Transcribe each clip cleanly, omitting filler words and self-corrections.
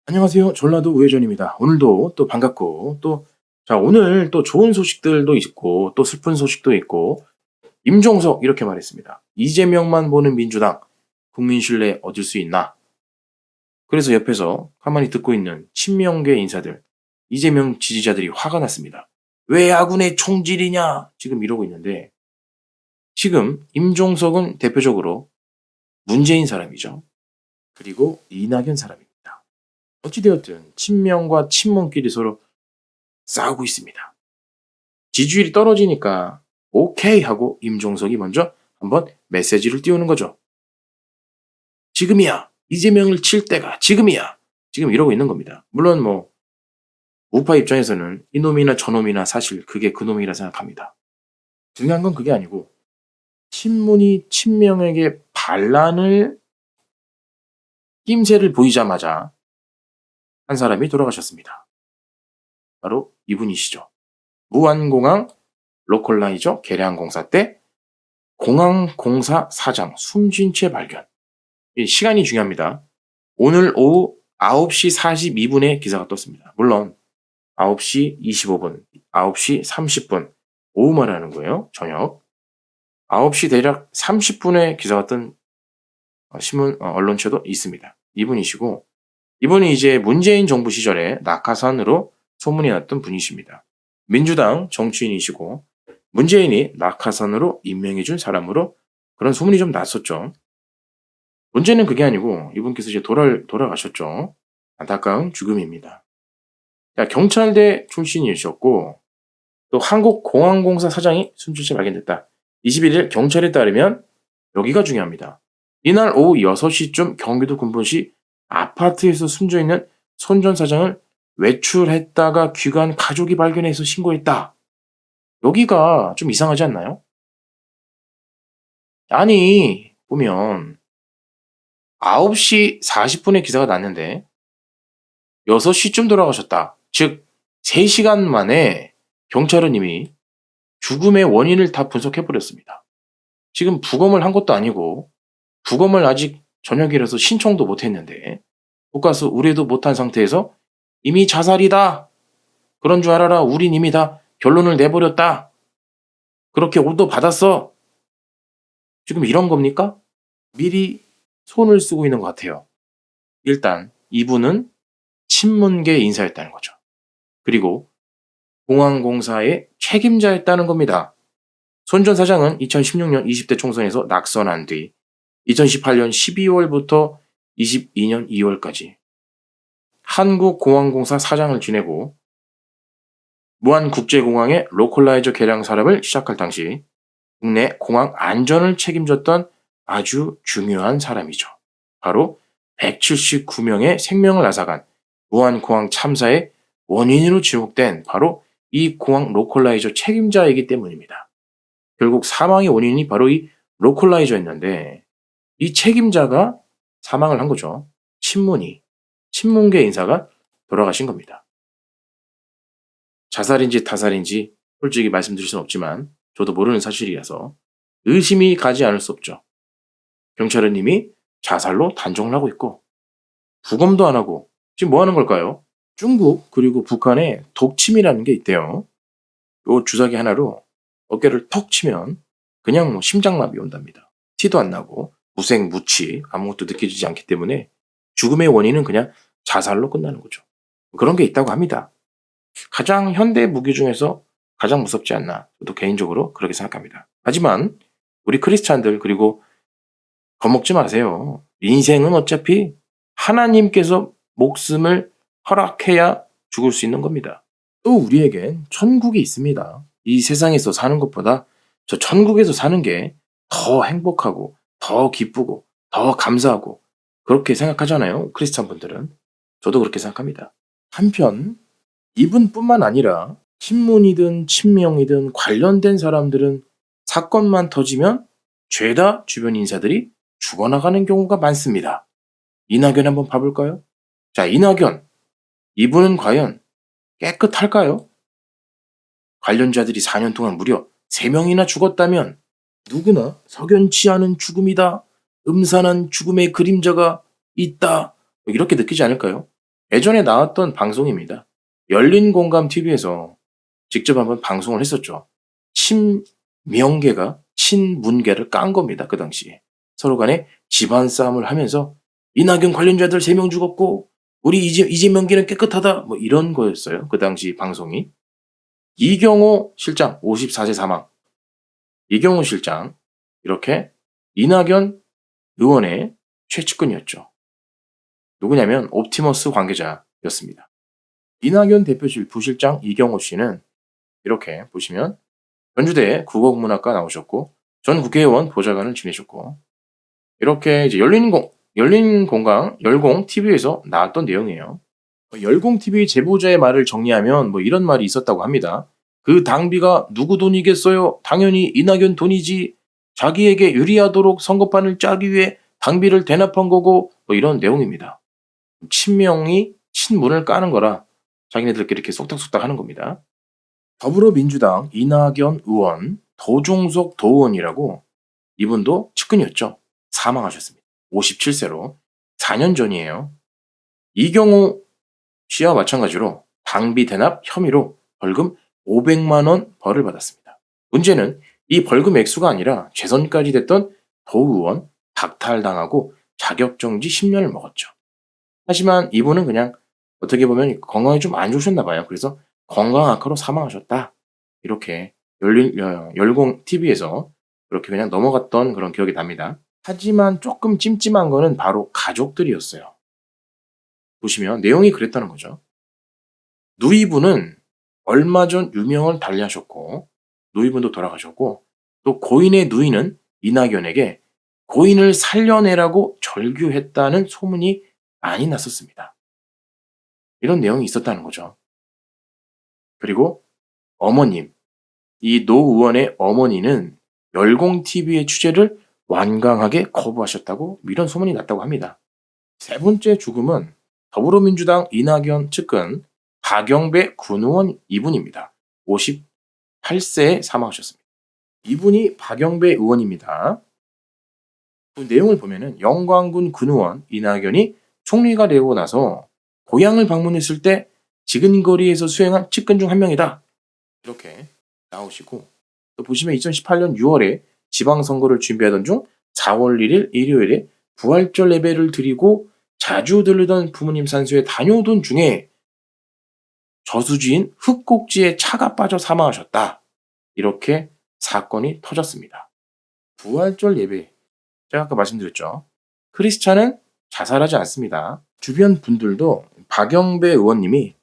안녕하세요. 전라도 우회전입니다. 오늘도 또 반갑고 오늘 또 좋은 소식들도 있고 또 슬픈 소식도 있고 임종석 이렇게 말했습니다. 이재명만 보는 민주당 국민 신뢰 얻을 수 있나? 그래서 옆에서 가만히 듣고 있는 친명계 인사들 이재명 지지자들이 화가 났습니다. 왜 아군의 총질이냐? 지금 이러고 있는데 지금 임종석은 대표적으로 문재인 사람이죠. 그리고 이낙연 사람입니다. 어찌되었든 친명과 친문끼리 서로 싸우고 있습니다. 지지율이 떨어지니까 오케이 하고 임종석이 먼저 한번 메시지를 띄우는 거죠. 지금이야. 이재명을 칠 때가 지금이야. 지금 이러고 있는 겁니다. 물론 우파 입장에서는 이놈이나 저놈이나 사실 그게 그놈이라 생각합니다. 중요한 건 그게 아니고 친문이 친명에게 반란을 낌새를 보이자마자 한 사람이 돌아가셨습니다. 바로 이분이시죠. 무안공항 로컬라이저 개량공사 때 공항공사 사장 숨진 채 발견. 시간이 중요합니다. 오늘 오후 9시 42분에 기사가 떴습니다. 물론 9시 25분, 9시 30분 오후 말하는 거예요. 저녁 9시 대략 30분에 기사가 뜬 신문 언론체도 있습니다. 이분이시고 이분이 이제 문재인 정부 시절에 낙하산으로 소문이 났던 분이십니다. 민주당 정치인이시고 문재인이 낙하산으로 임명해준 사람으로 그런 소문이 좀 났었죠. 문제는 그게 아니고 이분께서 이제 돌아가셨죠. 안타까운 죽음입니다. 경찰대 출신이셨고 또 한국공항공사 사장이 숨진 채 발견됐다. 21일 경찰에 따르면 여기가 중요합니다. 이날 오후 6시쯤 경기도 군포시 아파트에서 숨져있는 손 전 사장을 외출했다가 귀가한 가족이 발견해서 신고했다. 여기가 좀 이상하지 않나요? 아니, 보면 9시 40분에 기사가 났는데 6시쯤 돌아가셨다. 즉 3시간 만에 경찰은 이미 죽음의 원인을 다 분석해버렸습니다. 지금 부검을 한 것도 아니고 부검을 아직 저녁이라서 신청도 못했는데 국가수 의뢰도 못한 상태에서 이미 자살이다. 그런 줄 알아라. 우린 이미 다 결론을 내버렸다. 그렇게 오도 받았어. 지금 이런 겁니까? 미리 손을 쓰고 있는 것 같아요. 일단 이분은 친문계 인사였다는 거죠. 그리고 공항공사의 책임자였다는 겁니다. 손 전 사장은 2016년 20대 총선에서 낙선한 뒤 2018년 12월부터 22년 2월까지 한국공항공사 사장을 지내고 무안국제공항의 로컬라이저 개량 사업을 시작할 당시 국내 공항 안전을 책임졌던 아주 중요한 사람이죠. 바로 179명의 생명을 앗아간 무안공항 참사의 원인으로 지목된 바로 이 공항 로컬라이저 책임자이기 때문입니다. 결국 사망의 원인이 바로 이 로컬라이저였는데 이 책임자가 사망을 한 거죠. 친문계 인사가 돌아가신 겁니다. 자살인지 타살인지 솔직히 말씀드릴 수는 없지만 저도 모르는 사실이라서 의심이 가지 않을 수 없죠. 경찰은 이미 자살로 단정을 하고 있고 부검도 안 하고 지금 뭐 하는 걸까요? 중국 그리고 북한에 독침이라는 게 있대요. 요 주사기 하나로 어깨를 턱 치면 그냥 심장마비 온답니다. 티도 안 나고 무생무치 아무것도 느껴지지 않기 때문에 죽음의 원인은 그냥 자살로 끝나는 거죠. 그런 게 있다고 합니다. 가장 현대 무기 중에서 가장 무섭지 않나 저도 개인적으로 그렇게 생각합니다. 하지만 우리 크리스찬들 그리고 겁먹지 마세요. 인생은 어차피 하나님께서 목숨을 허락해야 죽을 수 있는 겁니다. 또 우리에겐 천국이 있습니다. 이 세상에서 사는 것보다 저 천국에서 사는 게 더 행복하고 더 기쁘고 더 감사하고 그렇게 생각하잖아요. 크리스찬 분들은. 저도 그렇게 생각합니다. 한편 이분뿐만 아니라 친문이든 친명이든 관련된 사람들은 사건만 터지면 죄다 주변 인사들이 죽어나가는 경우가 많습니다. 이낙연 한번 봐볼까요? 자, 이낙연. 이분은 과연 깨끗할까요? 관련자들이 4년 동안 무려 3명이나 죽었다면 누구나 석연치 않은 죽음이다. 음산한 죽음의 그림자가 있다. 이렇게 느끼지 않을까요? 예전에 나왔던 방송입니다. 열린공감 TV에서 직접 한번 방송을 했었죠. 친명계가 친문계를 깐 겁니다. 그 당시에. 서로 간에 집안 싸움을 하면서 이낙연 관련자들 3명 죽었고 우리 이재명계는 깨끗하다 뭐 이런 거였어요. 그 당시 방송이. 이경호 실장 54세 사망. 이경호 실장 이렇게 이낙연 의원의 최측근이었죠. 누구냐면 옵티머스 관계자였습니다. 이낙연 대표실 부실장 이경호 씨는 이렇게 보시면 전주대 국어국문학과 나오셨고 전 국회의원 보좌관을 지내셨고 이렇게 이제 열린공강 열공 TV에서 나왔던 내용이에요. 열공 TV 제보자의 말을 정리하면 뭐 이런 말이 있었다고 합니다. 그 당비가 누구 돈이겠어요? 당연히 이낙연 돈이지. 자기에게 유리하도록 선거판을 짜기 위해 당비를 대납한 거고 뭐 이런 내용입니다. 친명이 친문을 까는 거라 자기네들끼리 이렇게 쏙닥쏙닥 하는 겁니다. 더불어민주당 이낙연 의원 도종석 도의원이라고 이분도 측근이었죠. 사망하셨습니다. 57세로 4년 전이에요. 이경호 씨와 마찬가지로 당비 대납 혐의로 벌금 500만 원 벌을 받았습니다. 문제는 이 벌금 액수가 아니라 재선까지 됐던 도 의원 박탈당하고 자격정지 10년을 먹었죠. 하지만 이분은 그냥 어떻게 보면 건강이 좀 안 좋으셨나 봐요. 그래서 건강 악화로 사망하셨다. 이렇게 열공 TV에서 그렇게 그냥 넘어갔던 그런 기억이 납니다. 하지만 조금 찜찜한 거는 바로 가족들이었어요. 보시면 내용이 그랬다는 거죠. 누이분은 얼마 전 유명을 달리하셨고 누이분도 돌아가셨고 또 고인의 누이는 이낙연에게 고인을 살려내라고 절규했다는 소문이 많이 났었습니다. 이런 내용이 있었다는 거죠. 그리고 어머님, 이 노 의원의 어머니는 열공TV의 취재를 완강하게 거부하셨다고 이런 소문이 났다고 합니다. 세 번째 죽음은 더불어민주당 이낙연 측근 박영배 군 의원 이분입니다. 58세에 사망하셨습니다. 이분이 박영배 의원입니다. 그 내용을 보면은 영광군 군 의원 이낙연이 총리가 되고 나서 고향을 방문했을 때 지근거리에서 수행한 측근 중 한 명이다. 이렇게 나오시고 또 보시면 2018년 6월에 지방선거를 준비하던 중 4월 1일 일요일에 부활절 예배를 드리고 자주 들르던 부모님 산소에 다녀오던 중에 저수지인 흙꼭지에 차가 빠져 사망하셨다. 이렇게 사건이 터졌습니다. 부활절 예배, 제가 아까 말씀드렸죠. 크리스찬은 자살하지 않습니다. 주변 분들도 박영배 의원님이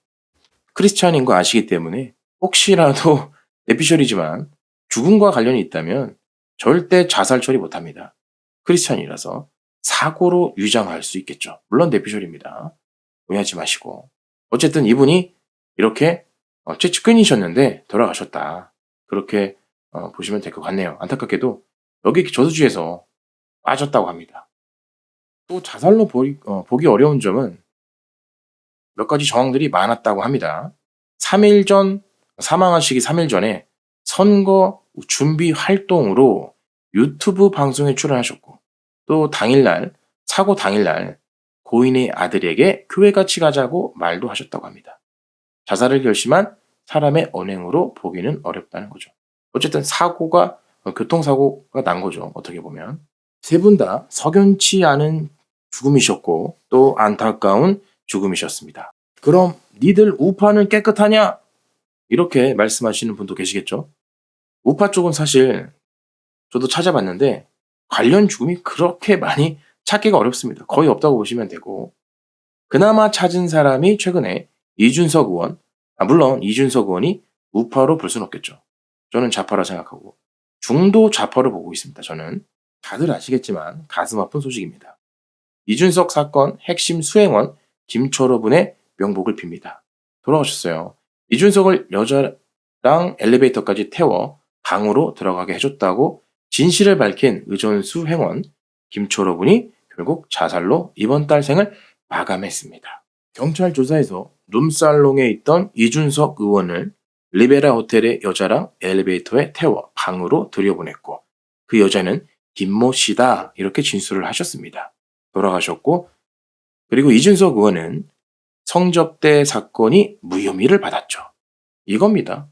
크리스찬인 거 아시기 때문에 혹시라도 내피셜이지만 죽음과 관련이 있다면 절대 자살 처리 못합니다. 크리스찬이라서 사고로 유장할 수 있겠죠. 물론 내피셜입니다. 오해하지 마시고. 어쨌든 이분이 이렇게 최측근이셨는데 돌아가셨다. 그렇게 보시면 될 것 같네요. 안타깝게도 여기 저수지에서 빠졌다고 합니다. 또 자살로 보기 어려운 점은 몇 가지 정황들이 많았다고 합니다. 3일 전, 사망하시기 3일 전에 선거 준비 활동으로 유튜브 방송에 출연하셨고 또 당일날, 사고 당일날 고인의 아들에게 교회 같이 가자고 말도 하셨다고 합니다. 자살을 결심한 사람의 언행으로 보기는 어렵다는 거죠. 어쨌든 교통사고가 난 거죠. 어떻게 보면. 세 분 다 석연치 않은 죽음이셨고 또 안타까운 죽음이셨습니다. 그럼 니들 우파는 깨끗하냐? 이렇게 말씀하시는 분도 계시겠죠. 우파 쪽은 사실 저도 찾아봤는데 관련 죽음이 그렇게 많이 찾기가 어렵습니다. 거의 없다고 보시면 되고 그나마 찾은 사람이 최근에 이준석 의원, 물론 이준석 의원이 우파로 볼 수는 없겠죠. 저는 좌파라 생각하고 중도 좌파로 보고 있습니다. 저는 다들 아시겠지만 가슴 아픈 소식입니다. 이준석 사건 핵심 수행원 김철호 분의 명복을 빕니다. 돌아가셨어요. 이준석을 여자랑 엘리베이터까지 태워 방으로 들어가게 해줬다고 진실을 밝힌 의전수 행원 김철호 분이 결국 자살로 이번 달 생을 마감했습니다. 경찰 조사에서 룸살롱에 있던 이준석 의원을 리베라 호텔의 여자랑 엘리베이터에 태워 방으로 들여보냈고 그 여자는 김모 씨다 이렇게 진술을 하셨습니다. 돌아가셨고 그리고 이준석 의원은 성접대 사건이 무혐의를 받았죠. 이겁니다.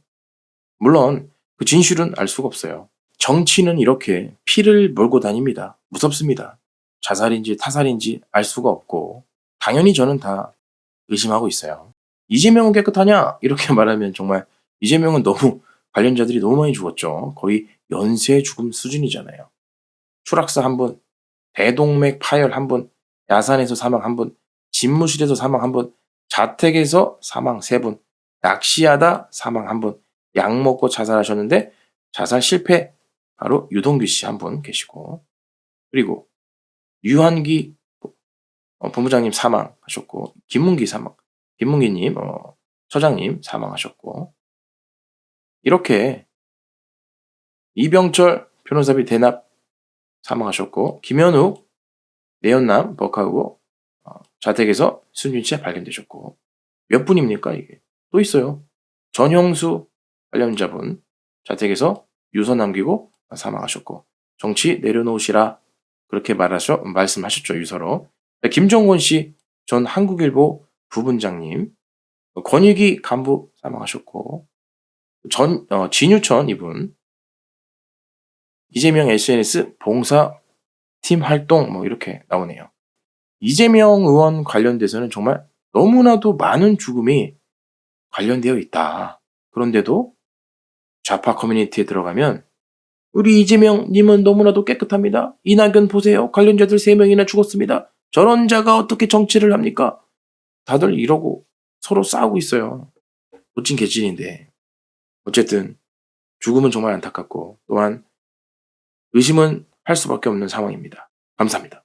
물론 그 진실은 알 수가 없어요. 정치는 이렇게 피를 몰고 다닙니다. 무섭습니다. 자살인지 타살인지 알 수가 없고 당연히 저는 다 의심하고 있어요. 이재명은 깨끗하냐? 이렇게 말하면 정말 이재명은 너무 관련자들이 너무 많이 죽었죠. 거의 연쇄 죽음 수준이잖아요. 추락사 1분, 대동맥 파열 1분, 야산에서 사망 1분, 집무실에서 사망 1분, 자택에서 사망 3분, 낚시하다 사망 1분, 약 먹고 자살하셨는데 자살 실패, 바로 유동규 씨 1분 계시고, 그리고 유한기 본부장님 사망하셨고, 김문기 사망, 김문기님 처장님 사망하셨고, 이렇게 이병철 변호사비 대납 사망하셨고, 김현욱 내연남 법하고 자택에서 숨진 채 발견되셨고, 몇 분입니까 이게? 또 있어요. 전형수 관련자분 자택에서 유서 남기고 사망하셨고, 정치 내려놓으시라 그렇게 말씀하셨죠, 유서로. 김정권 씨 전 한국일보 부분장님, 권익위 간부 사망하셨고, 진유천 이분, 이재명 SNS 봉사팀 활동 뭐 이렇게 나오네요. 이재명 의원 관련돼서는 정말 너무나도 많은 죽음이 관련되어 있다. 그런데도 좌파 커뮤니티에 들어가면 우리 이재명님은 너무나도 깨끗합니다. 이낙연 보세요. 관련자들 3명이나 죽었습니다. 저런 자가 어떻게 정치를 합니까? 다들 이러고 서로 싸우고 있어요. 놓친 개찐인데. 어쨌든 죽음은 정말 안타깝고 또한 의심은 할 수밖에 없는 상황입니다. 감사합니다.